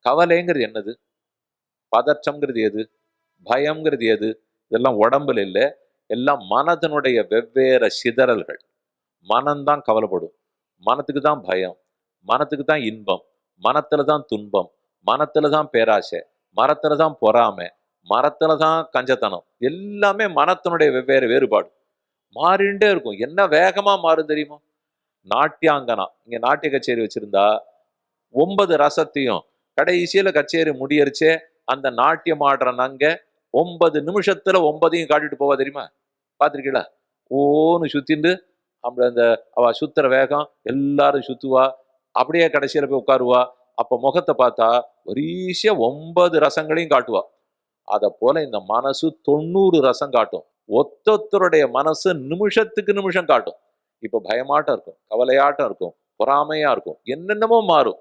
கவலைங்கிறது என்னது? பதற்றம்ங்கிறது எது? பயம்ங்கிறது எது? இதெல்லாம் உடம்புல இல்ல. எல்லாம் மனதனுடைய வெவ்வேறு சிதறல்கள். மனம்தான் கவலைப்படும். மனத்துக்கு தான் பயம். மனத்துக்கு தான் இன்பம். மனத்துல தான் துன்பம். மனத்துல தான் பேராசை. மனத்துல தான் பொறாமை. மனத்துல தான் கஞ்சத்தனம். எல்லாமே மனத்தினுடைய வெவ்வேறு வேறுபாடு. மாறிண்டே இருக்கும். என்ன வேகமா மாறும் தெரியுமா? நாட்டியாங்கனா. இங்க நாட்டிய கச்சேரி வச்சிருந்தா 9 ரசத்தையும் கடைசியில கச்சேரி முடியறச்சே அந்த நாட்டியம் ஆடுற நங்க 9 நிமிஷத்துல 9ஐயும் காட்டிட்டு போவா தெரியுமா? பார்த்திருக்கீங்களா? ஓன்னு சுத்திண்டு நம்மள அந்த அவ சுத்துற வேகம் எல்லாரும் சுத்துவா. அப்படியே கடைசியில போய் உட்காருவா. அப்ப முகத்த பார்த்தா வரிசையா 9 ரசங்களையும் காட்டுவா. அத போல இந்த மனசு 90 ரசம் காட்டும். ஒத்தொத்தருடைய மனசு நிமிஷத்துக்கு நிமிஷம் காட்டும். இப்ப பயமாட்டம் இருக்கும், கவலையாட்டம் இருக்கும், பொறாமையா இருக்கும், என்னென்னமோ மாறும்.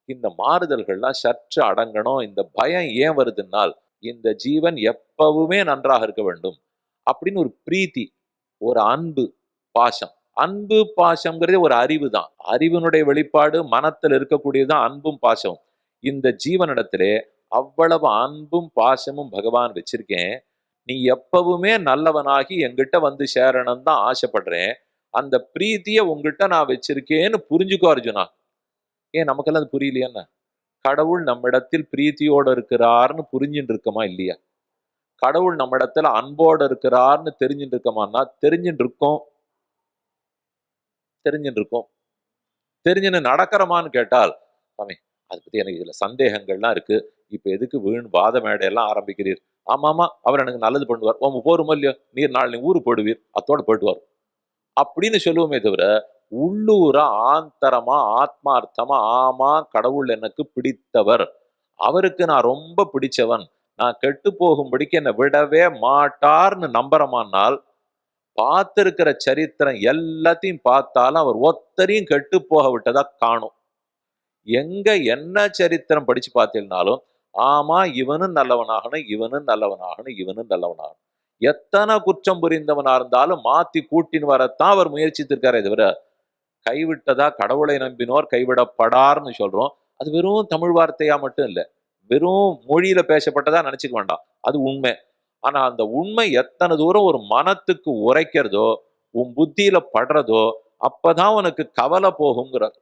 இந்த மாறுதல்கள்லாம் சற்று அடங்கணும். இந்த பயம் ஏன் வருதுன்னால், இந்த ஜீவன் எப்பவுமே நன்றாக இருக்க வேண்டும் அப்படின்னு ஒரு பிரீத்தி, ஒரு அன்பு, பாசம். அன்பு, பாசம்ங்கிறது ஒரு அறிவு தான். அறிவினுடைய வெளிப்பாடு மனத்தில் இருக்கக்கூடியதுதான் அன்பும் பாசமும். இந்த ஜீவனிடத்திலே அவ்வளவு அன்பும் பாசமும் பகவான் வச்சிருக்கேன். நீ எப்பவுமே நல்லவனாகி என்கிட்ட வந்து சேரணும்னு தான் ஆசைப்படுறேன். அந்த பிரீத்திய உன்கிட்ட நான் வச்சிருக்கேன்னு புரிஞ்சுக்கோ அர்ஜுனா. ஏன் நமக்கெல்லாம் அது புரியலையா? கடவுள் நம்மிடத்தில் பிரீத்தியோட இருக்கிறார்னு புரிஞ்சுட்டு இருக்கமா இல்லையா? கடவுள் நம்மிடத்துல அன்போட இருக்கிறார்னு தெரிஞ்சுட்டு இருக்கமான்னா தெரிஞ்சுட்டு இருக்கோம். தெரிஞ்சுட்டு இருக்கோம். தெரிஞ்சுன்னு நடக்கிறமான்னு கேட்டால், சாமி அதை பத்தி எனக்கு இதுல சந்தேகங்கள்லாம் இருக்கு. இப்ப எதுக்கு வீண் வாத மேடையெல்லாம் ஆரம்பிக்கிறீர்? ஆமாமா அவர் எனக்கு நல்லது பண்ணுவார். உங்க போருமோ இல்லையோ, நீர் நாள் நீ ஊரு போடுவீர், அத்தோட போயிட்டு வரும் அப்படின்னு சொல்லுவோமே தவிர, உள்ளூர ஆந்தரமா ஆத்மார்த்தமா ஆமா கடவுள் எனக்கு பிடித்தவர், அவருக்கு நான் ரொம்ப பிடிச்சவன், நான் கெட்டு போகும்படிக்கு என்னை விடவே மாட்டார்னு நம்புறமானால், பார்த்திருக்கிற சரித்திரம் எல்லாத்தையும் பார்த்தாலும் அவர் ஒத்தரையும் கெட்டு போக விட்டதா காணும். எங்க என்ன சரித்திரம் படிச்சு பார்த்தீங்கன்னாலும், ஆமா இவனும் நல்லவனாகணும், இவனும் நல்லவனாகணும், இவனும் நல்லவனாகணும். எத்தனை குற்றம் புரிந்தவனா இருந்தாலும் மாத்தி கூட்டின்னு வரத்தான் அவர் முயற்சித்திருக்காரே தவிர, கைவிட்டதா கடவுளை நம்பினோர் கைவிடப்படார்னு சொல்றோம். அது வெறும் தமிழ் வார்த்தையா மட்டும் இல்ல. வெறும் மொழியில பேசப்பட்டதா நினைச்சுக்க வேண்டாம். அது உண்மை. ஆனா அந்த உண்மை எத்தனை தூரம் ஒரு மனத்துக்கு உரைக்கிறதோ, உன் புத்தியில படுறதோ, அப்பதான் உனக்கு கவலை போகுங்கிறார்.